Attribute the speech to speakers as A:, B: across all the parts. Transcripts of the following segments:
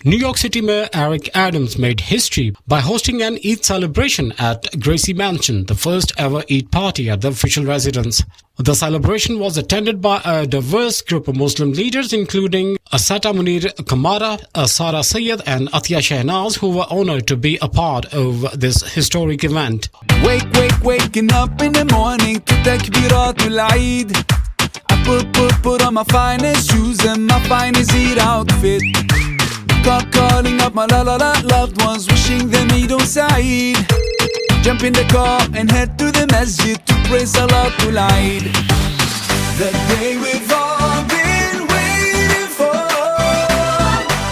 A: New York City Mayor Eric Adams made history by hosting an Eid celebration at Gracie Mansion, the first ever Eid party at the official residence. The celebration was attended by a diverse group of Muslim leaders including Asata Munir Kamara, Sara Sayed and Atiya Shehnaz, who were honored to be a part of this historic event.
B: Waking up in the morning to takbiratul Eid. I put on my finest shoes and my finest Eid outfit. Calling up my loved ones, wishing them Eid Saeed. Jump in the car and head to the masjid to pray Salatul Eid. The day we've all been waiting for.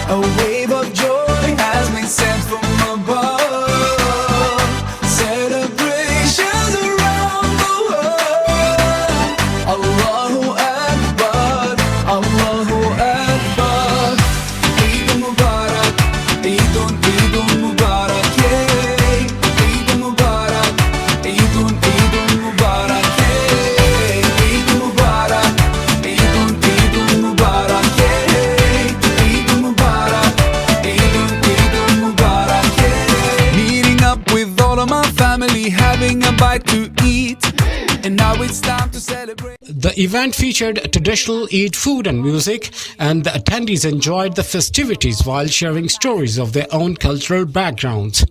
B: A wave of joy has been sent from above. Celebrations around the world. Allahu Akbar, Allahu Akbar. Eid Mubarak, Eidun Mubarak, yeah. Eid Mubarak, Eidun Mubarak, yeah. Eid Mubarak, Eidun Mubarak, yeah. Eid Mubarak, Eidun Mubarak, yeah. Meeting up with all of my family, having a bite to eat, and now it's time to celebrate.
A: The event featured traditional Eid food and music, and the attendees enjoyed the festivities while sharing stories of their own cultural backgrounds.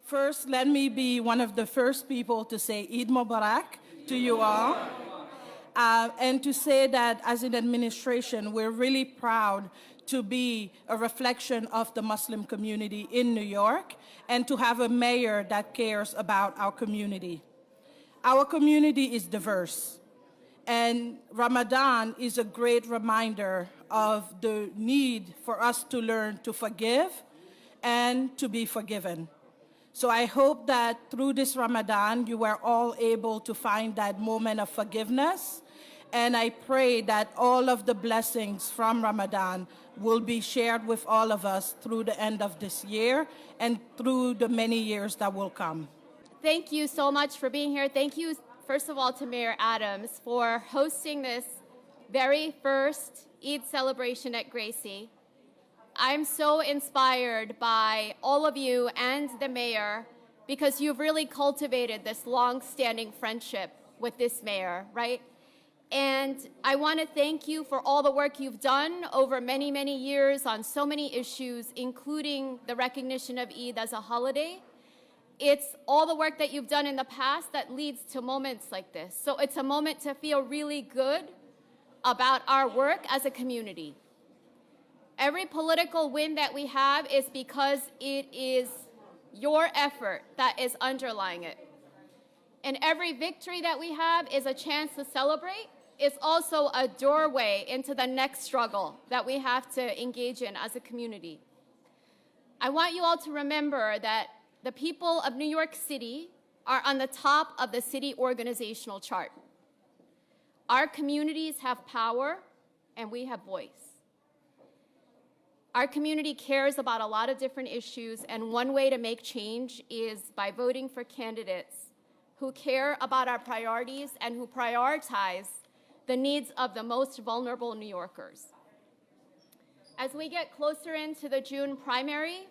C: First, let me be one of the first people to say Eid Mubarak to you all. And to say that as an administration, we're really proud to be a reflection of the Muslim community in New York and to have a mayor that cares about our community. Our community is diverse, and Ramadan is a great reminder of the need for us to learn to forgive and to be forgiven. So I hope that through this Ramadan, you are all able to find that moment of forgiveness, and I pray that all of the blessings from Ramadan will be shared with all of us through the end of this year and through the many years that will come.
D: Thank you so much for being here. Thank you, first of all, to Mayor Adams for hosting this very first Eid celebration at Gracie. I'm so inspired by all of you and the mayor because you've really cultivated this long-standing friendship with this mayor, right? And I want to thank you for all the work you've done over many, many years on so many issues, including the recognition of Eid as a holiday. It's all the work that you've done in the past that leads to moments like this. So it's a moment to feel really good about our work as a community. Every political win that we have is because it is your effort that is underlying it. And every victory that we have is a chance to celebrate. It's also a doorway into the next struggle that we have to engage in as a community. I want you all to remember that the people of New York City are on the top of the city organizational chart. Our communities have power, and we have voice. Our community cares about a lot of different issues, and one way to make change is by voting for candidates who care about our priorities and who prioritize the needs of the most vulnerable New Yorkers. As we get closer into the June primary,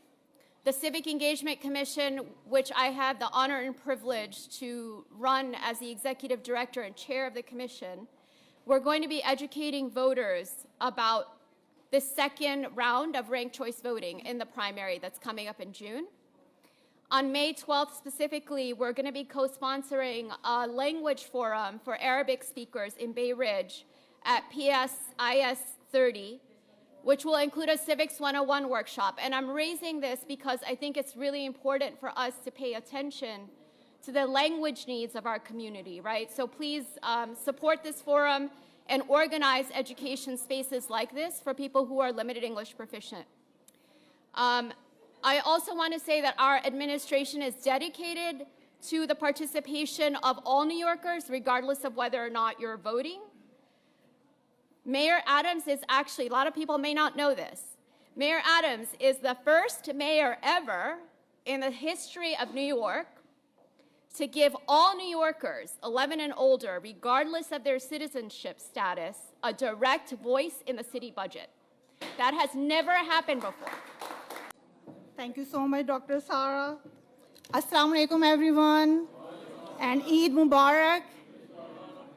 D: the Civic Engagement Commission, which I have the honor and privilege to run as the executive director and chair of the commission, we're going to be educating voters about the second round of ranked choice voting in the primary that's coming up in June. On May 12th specifically, we're going to be co-sponsoring a language forum for Arabic speakers in Bay Ridge at PSIS 30, which will include a Civics 101 workshop. And I'm raising this because I think it's really important for us to pay attention to the language needs of our community, right? So please support this forum and organize education spaces like this for people who are limited English proficient. I also want to say that our administration is dedicated to the participation of all New Yorkers, regardless of whether or not you're voting. Mayor Adams is actually, a lot of people may not know this, Mayor Adams is the first mayor ever in the history of New York to give all New Yorkers 11 and older, regardless of their citizenship status, a direct voice in the city budget. That has never happened before.
E: Thank you so much, Dr. Sarah. Assalamu alaikum, everyone, and Eid Mubarak.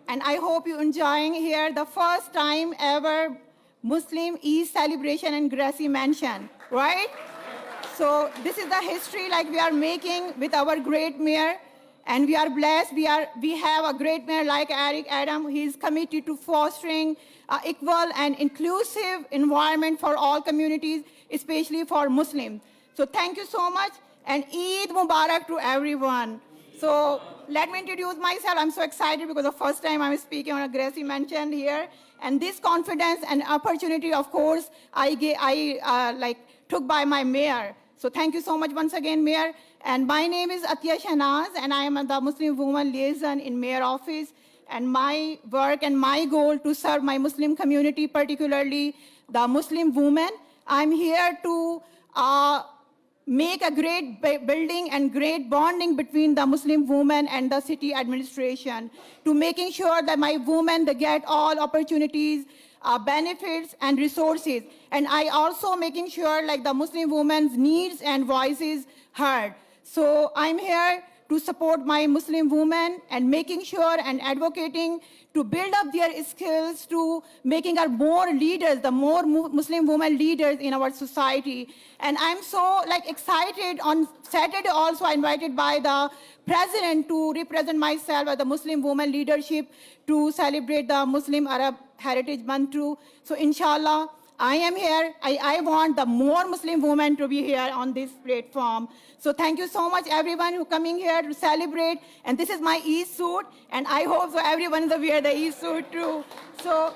E: And I hope you're enjoying here the first time ever Muslim Eid celebration in Gracie Mansion, right? So this is the history like we are making with our great mayor, and we are blessed. We have a great mayor like ericadam. He is committed to fostering equal and inclusive environment for all communities, especially for Muslims. So thank you so much, and Eid Mubarak to everyone. So let me introduce myself. I'm so excited because the first time I'm speaking on a Gracie Mansion here, and this confidence and opportunity, of course, I took by my mayor. So thank you so much once again, Mayor. And my name is Atiya Shahnaz, and I am the Muslim Women Liaison in Mayor Office. And my work and my goal to serve my Muslim community, particularly the Muslim women. I'm here to make a great building and great bonding between the Muslim women and the city administration, to making sure that my women, they get all opportunities, benefits and resources. And I also making sure like the Muslim women's needs and voices heard. So I'm here to support my Muslim women and making sure and advocating to build up their skills, to making our more leaders, the more Muslim women leaders in our society. And I'm so excited. On Saturday also I invited by the president to represent myself as the Muslim women leadership to celebrate the Muslim Arab Heritage Month too. So inshallah, I am here. I want the more Muslim women to be here on this platform. So thank you so much, everyone who coming here to celebrate. And this is my Eid suit, and I hope so everyone will wear the Eid suit too. So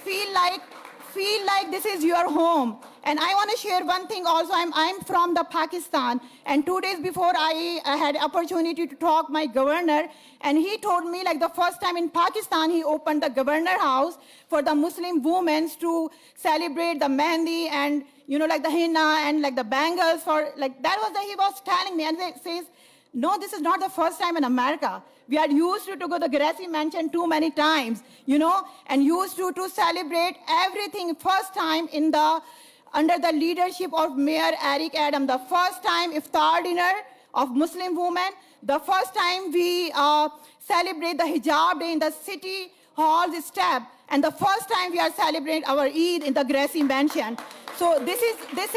E: feel like this is your home. And I want to share one thing also. I'm from the Pakistan, and 2 days before I had opportunity to talk my governor, and he told me like the first time in Pakistan he opened the governor house for the Muslim women to celebrate the mehndi and the henna and the bangles for that was he was telling me, and he says, no, this is not the first time in America. We are used to go to Gracie Mansion too many times, and used to celebrate everything first time under the leadership of Mayor ericadam. The first time iftar dinner of Muslim women. The first time we celebrate the hijab day in the city hall step. And the first time we are celebrating our Eid in the Gracie Mansion. So this is the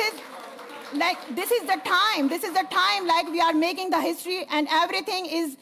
E: time we are making the history, and everything is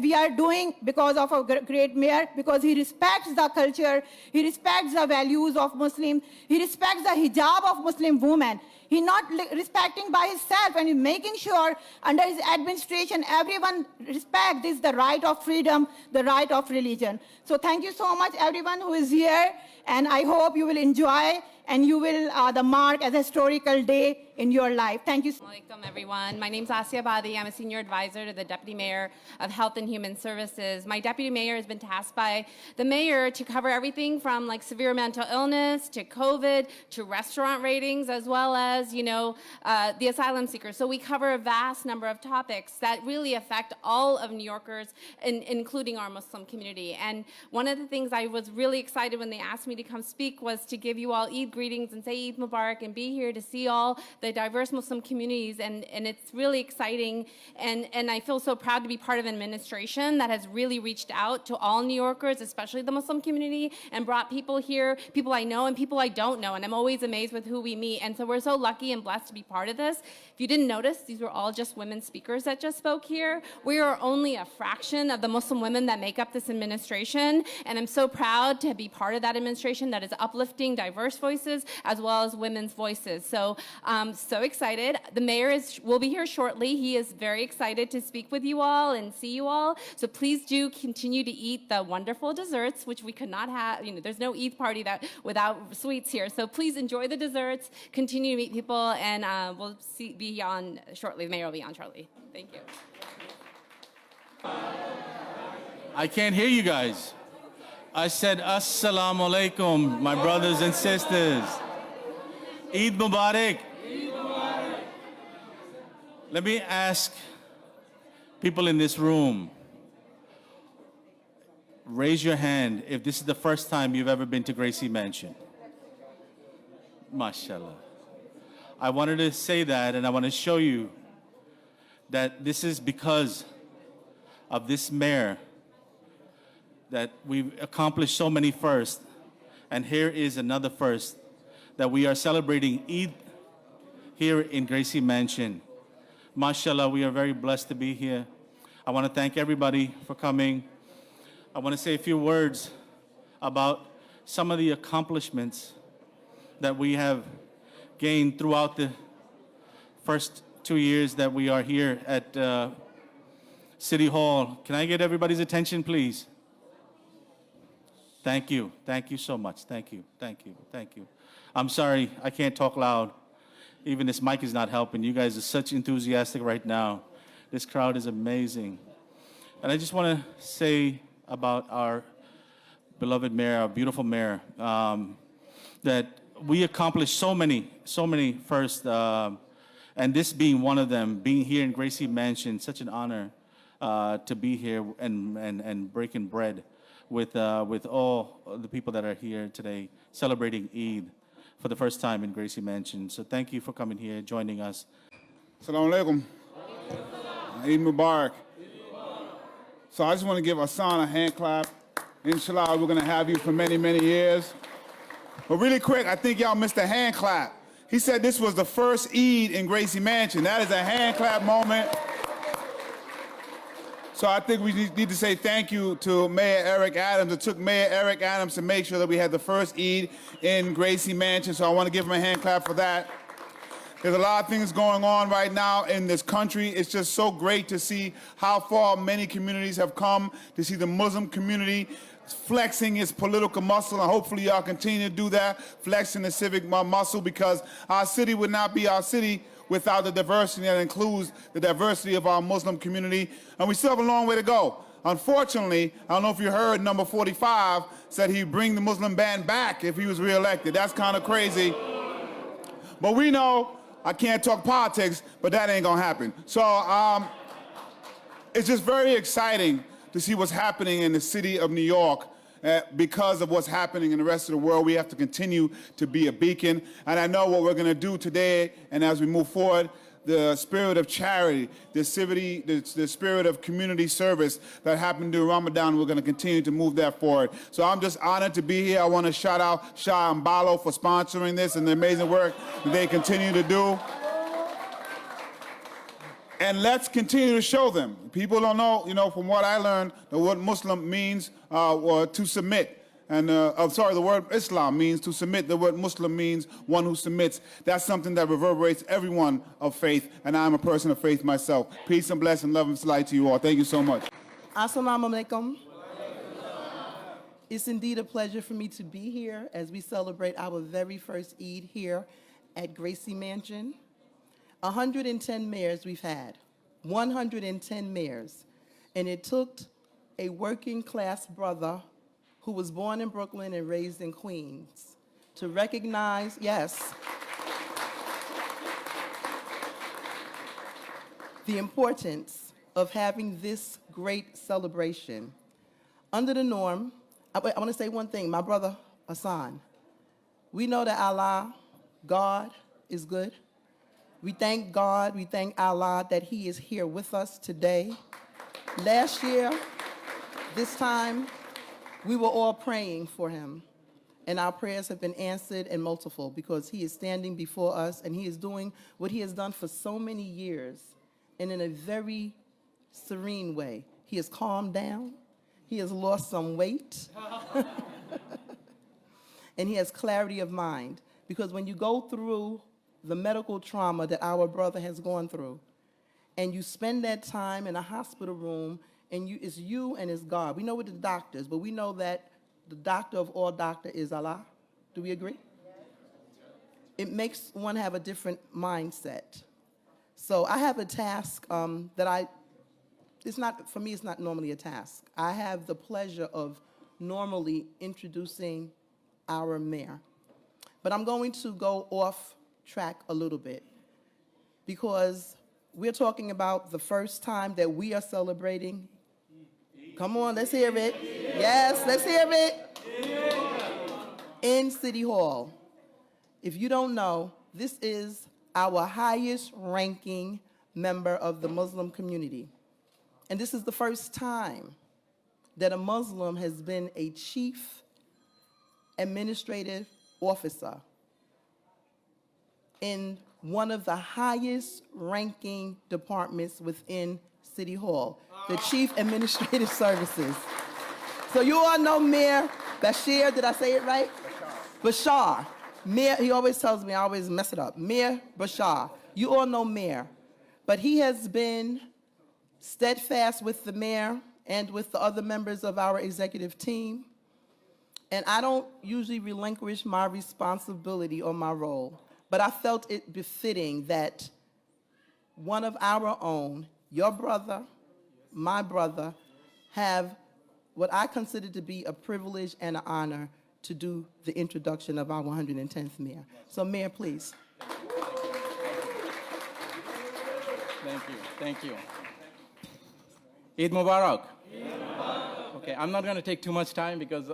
E: we are doing because of our great mayor, because he respects the culture, he respects the values of Muslims, he respects the hijab of Muslim women. He's not respecting by himself, and he's making sure under his administration everyone respects this, the right of freedom, the right of religion. So thank you so much everyone who is here, and I hope you will enjoy and you will the mark as a historical day in your life. Thank you.
F: Assalamu alaikum, everyone. My name is Asya Badi. I'm a senior advisor to the Deputy Mayor of Health and Human Services. My Deputy Mayor has been tasked by the Mayor to cover everything from severe mental illness to COVID to restaurant ratings, as well as, the asylum seekers. So we cover a vast number of topics that really affect all of New Yorkers, including our Muslim community. And one of the things I was really excited when they asked me to come speak was to give you all Eid greetings and say Eid Mubarak and be here to see all the diverse Muslim communities, and it's really exciting, and I feel so proud to be part of an administration that has really reached out to all New Yorkers, especially the Muslim community, and brought people here, people I know and people I don't know, and I'm always amazed with who we meet, and so we're so lucky and blessed to be part of this. If you didn't notice, these were all just women speakers that just spoke here. We are only a fraction of the Muslim women that make up this administration, and I'm so proud to be part of that administration that is uplifting diverse voices as well as women's voices. So so excited. The mayor will be here shortly. He is very excited to speak with you all and see you all. So please do continue to eat the wonderful desserts, which we could not have. There's no Eid party without sweets here. So please enjoy the desserts, continue to meet people, and we'll be on shortly. The mayor will be on shortly. Thank you.
G: I can't hear you guys. I said assalamu alaikum, my brothers and sisters. Eid Mubarak. Let me ask people in this room, raise your hand if this is the first time you've ever been to Gracie Mansion. MashaAllah. I wanted to say that, and I want to show you that this is because of this mayor that we've accomplished so many firsts. And here is another first, that we are celebrating Eid here in Gracie Mansion. Mashallah, we are very blessed to be here. I want to thank everybody for coming. I want to say a few words about some of the accomplishments that we have gained throughout the first 2 years that we are here at City Hall. Can I get everybody's attention, please? Thank you. Thank you so much. Thank you. Thank you. Thank you. I'm sorry, I can't talk loud. Even this mic is not helping. You guys are such enthusiastic right now. This crowd is amazing. And I just want to say about our beloved mayor, our beautiful mayor, that we accomplished so many firsts, and this being one of them, being here in Gracie Mansion, such an honor to be here and breaking bread with all the people that are here today celebrating Eid for the first time in Gracie Mansion. So thank you for coming here, joining us.
H: Assalamu alaikum. Eid Mubarak. So I just want to give Hassan a hand clap. Inshallah, we're going to have you for many, many years. But really quick, I think y'all missed a hand clap. He said this was the first Eid in Gracie Mansion. That is a hand clap moment. So I think we need to say thank you to Mayor Eric Adams. It took Mayor Eric Adams to make sure that we had the first Eid in Gracie Mansion. So I want to give him a hand clap for that. There's a lot of things going on right now in this country. It's just so great to see how far many communities have come, to see the Muslim community flexing its political muscle, and hopefully y'all continue to do that, flexing the civic muscle, because our city would not be our city without the diversity that includes the diversity of our Muslim community, and we still have a long way to go. Unfortunately, I don't know if you heard, number 45 said he'd bring the Muslim ban back if he was reelected. That's kind of crazy. But we know, I can't talk politics, but that ain't gonna happen. So it's just very exciting to see what's happening in the city of New York. Because of what's happening in the rest of the world, we have to continue to be a beacon. And I know what we're going to do today, and as we move forward, the spirit of charity, the spirit of community service that happened during Ramadan, we're going to continue to move that forward. So I'm just honored to be here. I want to shout out Shah and Balo for sponsoring this and the amazing work that they continue to do. And let's continue to show them. People don't know, from what I learned, the word Muslim means to submit. And the word Islam means to submit. The word Muslim means one who submits. That's something that reverberates everyone of faith, and I'm a person of faith myself. Peace and blessing, love and light to you all. Thank you so much.
I: Assalamu alaikum. It's indeed a pleasure for me to be here as we celebrate our very first Eid here at Gracie Mansion. 110 mayors we've had, 110 mayors. And it took a working class brother who was born in Brooklyn and raised in Queens to recognize, yes, the importance of having this great celebration. Under the norm, I want to say one thing, my brother Hassan, we know that Allah, God, is good. We thank God, we thank Allah that He is here with us today. Last year, this time, we were all praying for Him. And our prayers have been answered and multiple because He is standing before us and He is doing what He has done for so many years and in a very serene way. He has calmed down. He has lost some weight. And He has clarity of mind. Because when you go through the medical trauma that our brother has gone through, and you spend that time in a hospital room, and it's you and it's God. We know with the doctors, but we know that the doctor of all doctor is Allah. Do we agree? Yes. It makes one have a different mindset. So I have a task it's not normally a task. I have the pleasure of normally introducing our mayor. But I'm going to go off track a little bit because we're talking about the first time that we are celebrating. Come on, let's hear it. Yes, let's hear it. In City Hall. If you don't know, this is our highest ranking member of the Muslim community. And this is the first time that a Muslim has been a chief administrative officer in one of the highest ranking departments within City Hall, the Chief Administrative Services. So you all know Mayor Bashir, did I say it right? Bashar. Mayor, he always tells me, I always mess it up. Mayor Bashar. You all know Mayor. But he has been steadfast with the mayor and with the other members of our executive team. And I don't usually relinquish my responsibility or my role, but I felt it befitting that one of our own, your brother, my brother, have what I consider to be a privilege and an honor to do the introduction of our 110th mayor. So Mayor, please.
J: Thank you. Eid Mubarak. Okay, I'm not going to take too much time because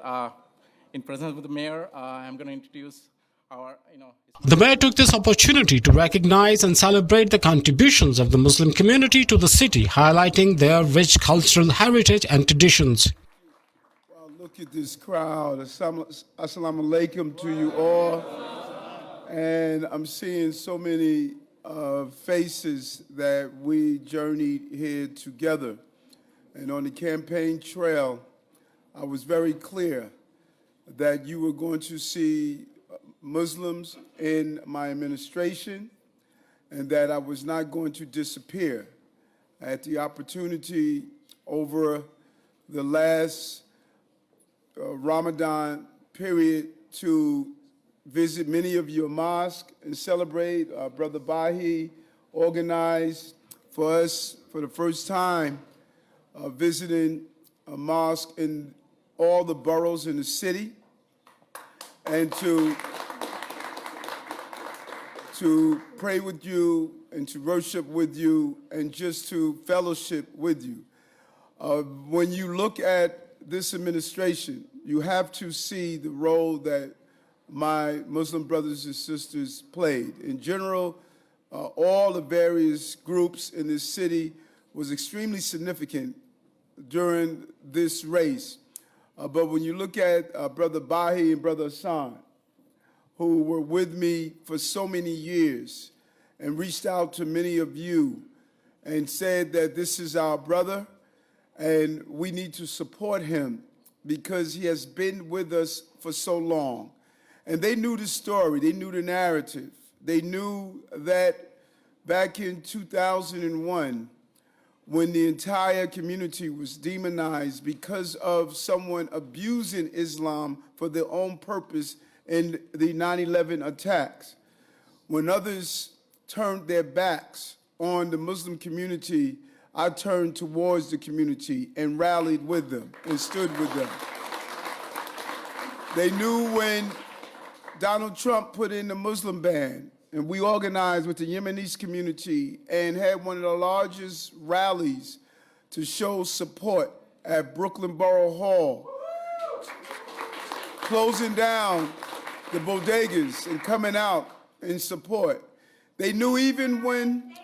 J: in presence of the mayor, I'm going to introduce our,
A: The mayor took this opportunity to recognize and celebrate the contributions of the Muslim community to the city, highlighting their rich cultural heritage and traditions.
K: Well, look at this crowd. Assalamu alaikum to you all. And I'm seeing so many faces that we journeyed here together. And on the campaign trail, I was very clear that you were going to see Muslims in my administration and that I was not going to disappear. I had the opportunity over the last Ramadan period to visit many of your mosques and celebrate. Brother Bahi organized for us for the first time visiting a mosque in all the boroughs in the city and to pray with you and to worship with you and just to fellowship with you. When you look at this administration, you have to see the role that my Muslim brothers and sisters played. In general, all the various groups in this city was extremely significant during this race. But when you look at Brother Bahi and Brother Hassan, who were with me for so many years and reached out to many of you and said that this is our brother and we need to support him because he has been with us for so long. And they knew the story, they knew the narrative. They knew that back in 2001, when the entire community was demonized because of someone abusing Islam for their own purpose in the 9/11 attacks, when others turned their backs on the Muslim community, I turned towards the community and rallied with them and stood with them. They knew when Donald Trump put in the Muslim ban, and we organized with the Yemenis community and had one of the largest rallies to show support at Brooklyn Borough Hall, closing down the bodegas and coming out in support. They knew even when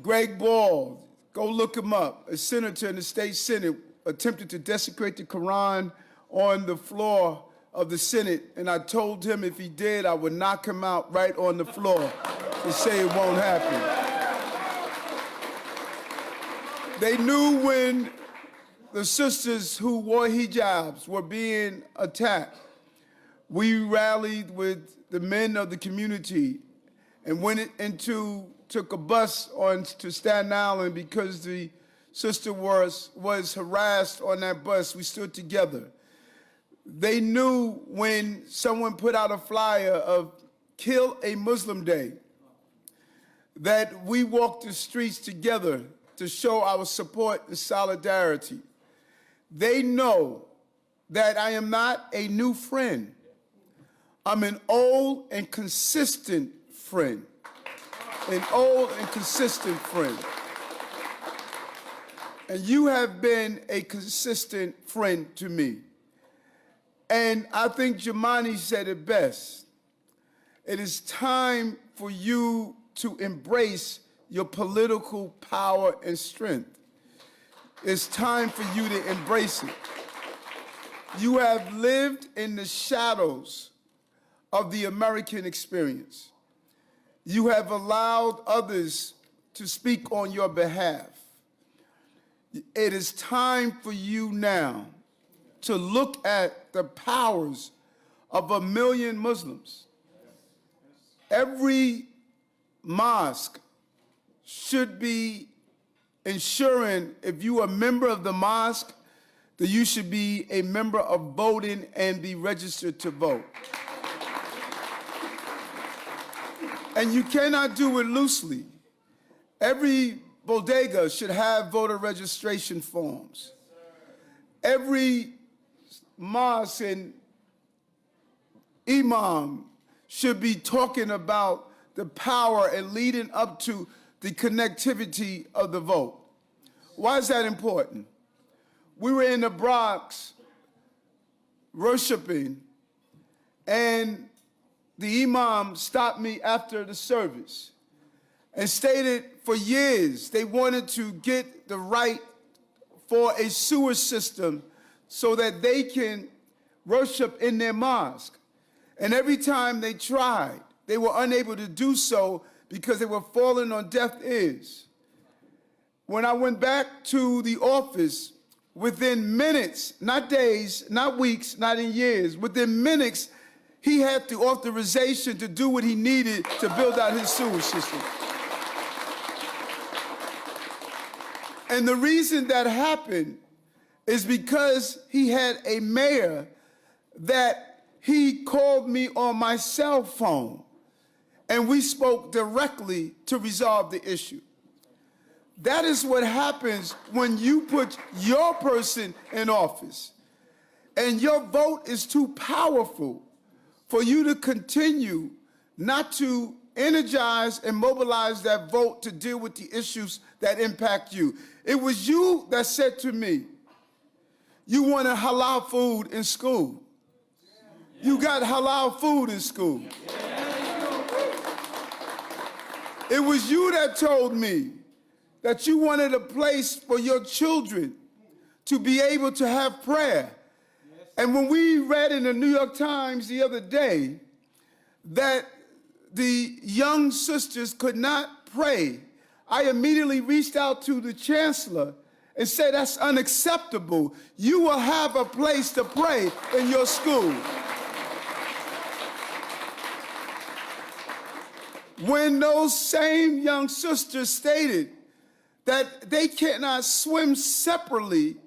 K: Greg Ball, go look him up, a senator in the state Senate, attempted to desecrate the Quran on the floor of the Senate, and I told him if he did, I would knock him out right on the floor to say it won't happen. They knew when the sisters who wore hijabs were being attacked. We rallied with the men of the community and took a bus on to Staten Island because the sister was harassed on that bus. We stood together. They knew when someone put out a flyer of Kill a Muslim Day, that we walked the streets together to show our support and solidarity. They know that I am not a new friend. I'm an old and consistent friend. An old and consistent friend. And you have been a consistent friend to me. And I think Jemani said it best. It is time for you to embrace your political power and strength. It's time for you to embrace it. You have lived in the shadows of the American experience. You have allowed others to speak on your behalf. It is time for you now to look at the powers of 1 million Muslims. Every mosque should be ensuring, if you are a member of the mosque, that you should be a member of voting and be registered to vote. And you cannot do it loosely. Every bodega should have voter registration forms. Every mosque and imam should be talking about the power and leading up to the connectivity of the vote. Why is that important? We were in the Bronx worshiping, and the imam stopped me after the service and stated for years they wanted to get the right for a sewer system so that they can worship in their mosque. And every time they tried, they were unable to do so because they were falling on deaf ears. When I went back to the office, within minutes, not days, not weeks, not in years, within minutes, he had the authorization to do what he needed to build out his sewer system. And the reason that happened is because he had a mayor that he called me on my cell phone, and we spoke directly to resolve the issue. That is what happens when you put your person in office, and your vote is too powerful for you to continue not to energize and mobilize that vote to deal with the issues that impact you. It was you that said to me, you wanted halal food in school. You got halal food in school. It was you that told me that you wanted a place for your children to be able to have prayer. And when we read in the New York Times the other day that the young sisters could not pray, I immediately reached out to the chancellor and said, that's unacceptable. You will have a place to pray in your school. When those same young sisters stated that they cannot swim separately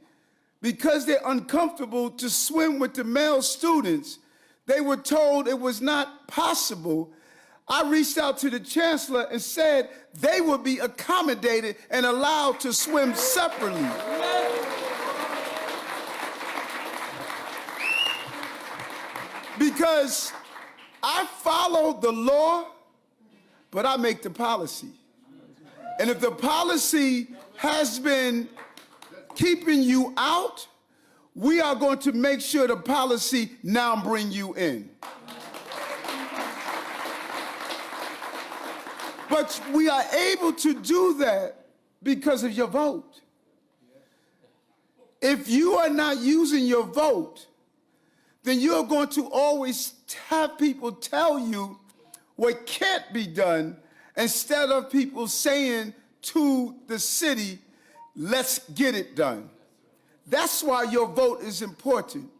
K: because they're uncomfortable to swim with the male students, they were told it was not possible. I reached out to the chancellor and said they would be accommodated and allowed to swim separately. Because I follow the law, but I make the policy. And if the policy has been keeping you out, we are going to make sure the policy now bring you in. But we are able to do that because of your vote. If you are not using your vote, then you're going to always have people tell you what can't be done instead of people saying to the city, let's get it done. That's why your vote is important.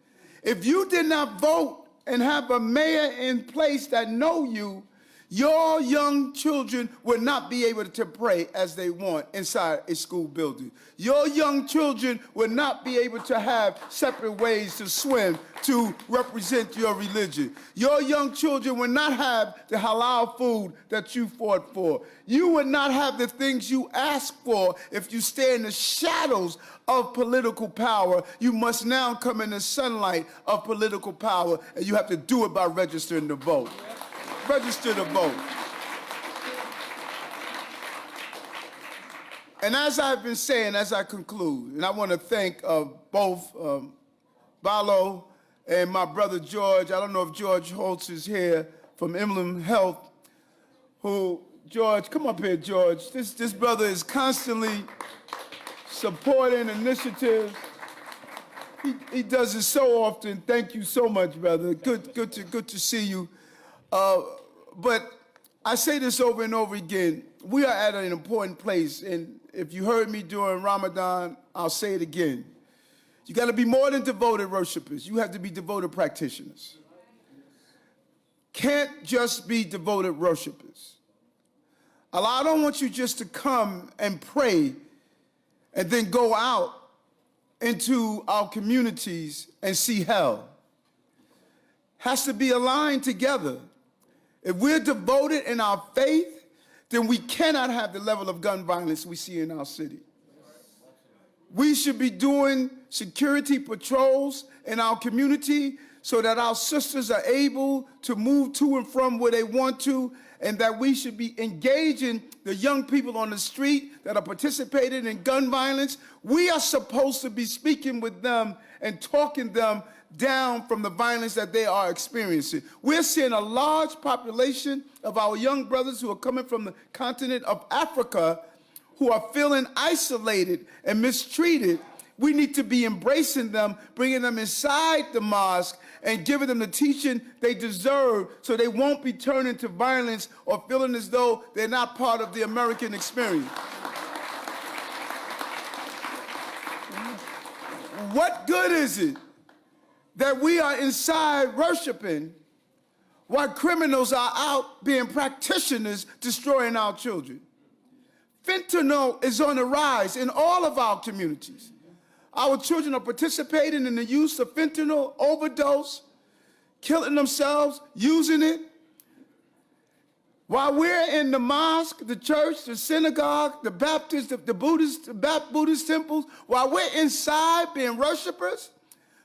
K: If you did not vote and have a mayor in place that know you, your young children will not be able to pray as they want inside a school building. Your young children will not be able to have separate ways to swim to represent your religion. Your young children will not have the halal food that you fought for. You will not have the things you asked for if you stay in the shadows of political power. You must now come in the sunlight of political power, and you have to do it by registering to vote. Register to vote. And as I've been saying, as I conclude, and I want to thank both Balo and my brother George. I don't know if George Holtz is here from Emblem Health, George, come up here, George. This brother is constantly supporting initiatives. He does it so often. Thank you so much, brother. Good to see you. But I say this over and over again. We are at an important place, and if you heard me during Ramadan, I'll say it again. You got to be more than devoted worshipers. You have to be devoted practitioners. Can't just be devoted worshipers. Allah, I don't want you just to come and pray and then go out into our communities and see hell. Has to be aligned together. If we're devoted in our faith, then we cannot have the level of gun violence we see in our city. We should be doing security patrols in our community so that our sisters are able to move to and from where they want to, and that we should be engaging the young people on the street that are participating in gun violence. We are supposed to be speaking with them and talking them down from the violence that they are experiencing. We're seeing a large population of our young brothers who are coming from the continent of Africa who are feeling isolated and mistreated. We need to be embracing them, bringing them inside the mosque and giving them the teaching they deserve so they won't be turning to violence or feeling as though they're not part of the American experience. What good is it that we are inside worshiping while criminals are out being practitioners destroying our children? Fentanyl is on the rise in all of our communities. Our children are participating in the use of fentanyl, overdose, killing themselves, using it. While we're in the mosque, the church, the synagogue, the Baptist, the Buddhist temples, while we're inside being worshipers,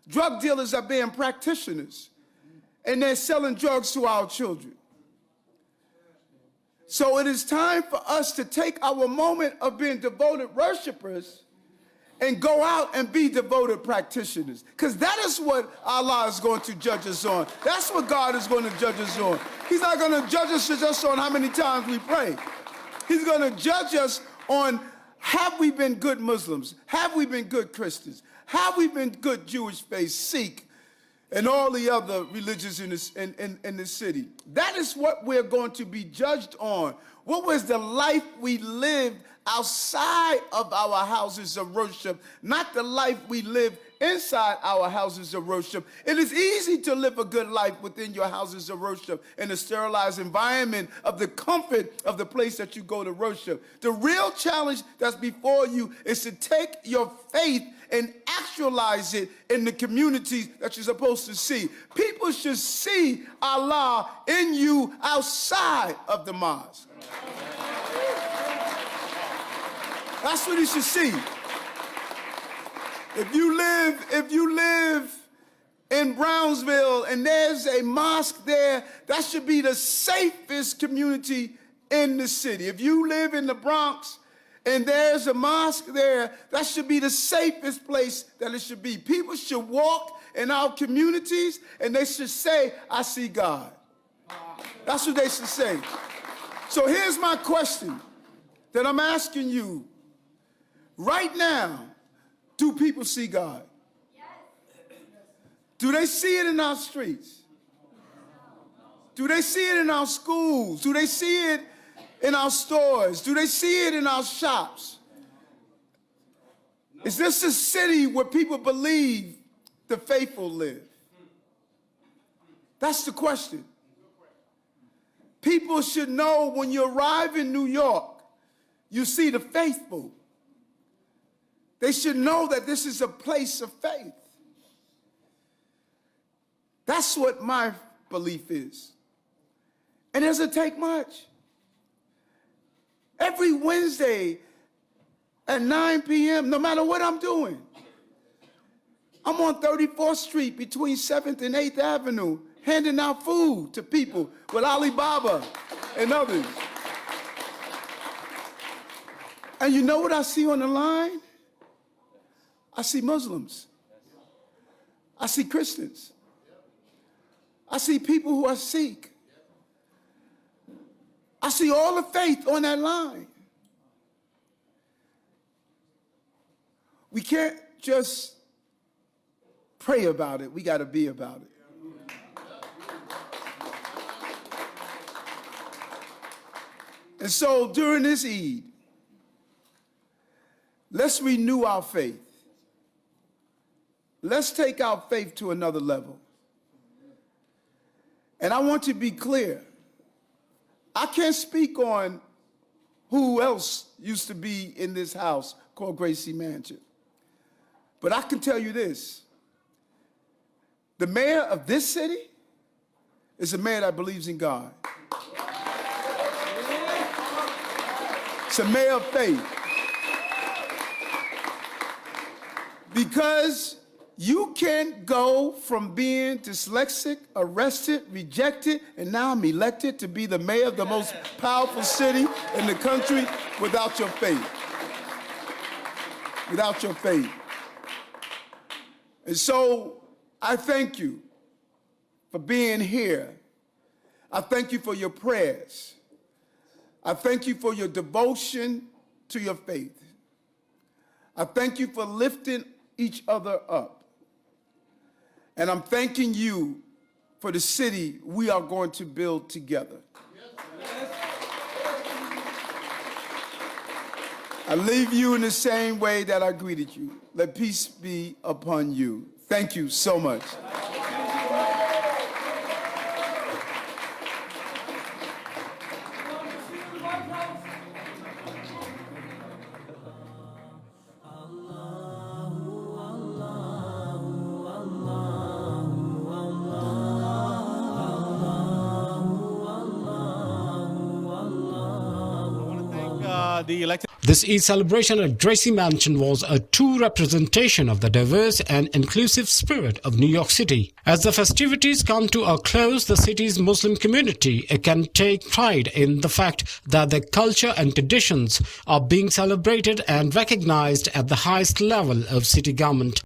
K: drug dealers are being practitioners, and they're selling drugs to our children. So it is time for us to take our moment of being devoted worshipers and go out and be devoted practitioners. Because that is what Allah is going to judge us on. That's what God is going to judge us on. He's not going to judge us just on how many times we pray. He's going to judge us on, have we been good Muslims? Have we been good Christians? Have we been good Jewish faith, Sikh, and all the other religions in this city? That is what we're going to be judged on. What was the life we lived outside of our houses of worship, not the life we live inside our houses of worship? It is easy to live a good life within your houses of worship in a sterilized environment of the comfort of the place that you go to worship. The real challenge that's before you is to take your faith and actualize it in the communities that you're supposed to see. People should see Allah in you outside of the mosque. That's what he should see. If you live in Brownsville and there's a mosque there, that should be the safest community in the city. If you live in the Bronx and there's a mosque there, that should be the safest place that it should be. People should walk in our communities and they should say, I see God. That's what they should say. So here's my question that I'm asking you. Right now, do people see God? Yes. Do they see it in our streets? Do they see it in our schools? Do they see it in our stores? Do they see it in our shops? Is this a city where people believe the faithful live? That's the question. People should know when you arrive in New York, you see the faithful. They should know that this is a place of faith. That's what my belief is. And it doesn't take much. Every Wednesday at 9 p.m., no matter what I'm doing, I'm on 34th Street between 7th and 8th Avenue, handing out food to people with Alibaba and others. And you know what I see on the line? I see Muslims. I see Christians. I see people who are Sikh. I see all the faith on that line. We can't just pray about it. We got to be about it. And so during this Eid, let's renew our faith. Let's take our faith to another level. And I want to be clear. I can't speak on who else used to be in this house called Gracie Mansion. But I can tell you this. The mayor of this city is a mayor that believes in God. It's a mayor of faith. Because you can't go from being dyslexic, arrested, rejected, and now I'm elected to be the mayor of the most powerful city in the country without your faith. Without your faith. And so I thank you for being here. I thank you for your prayers. I thank you for your devotion to your faith. I thank you for lifting each other up. And I'm thanking you for the city we are going to build together. I leave you in the same way that I greeted you. Let peace be upon you. Thank you so much.
G: The elected.
A: This Eid celebration at Gracie Mansion was a true representation of the diverse and inclusive spirit of New York City. As the festivities come to a close, the city's Muslim community can take pride in the fact that their culture and traditions are being celebrated and recognized at the highest level of city government.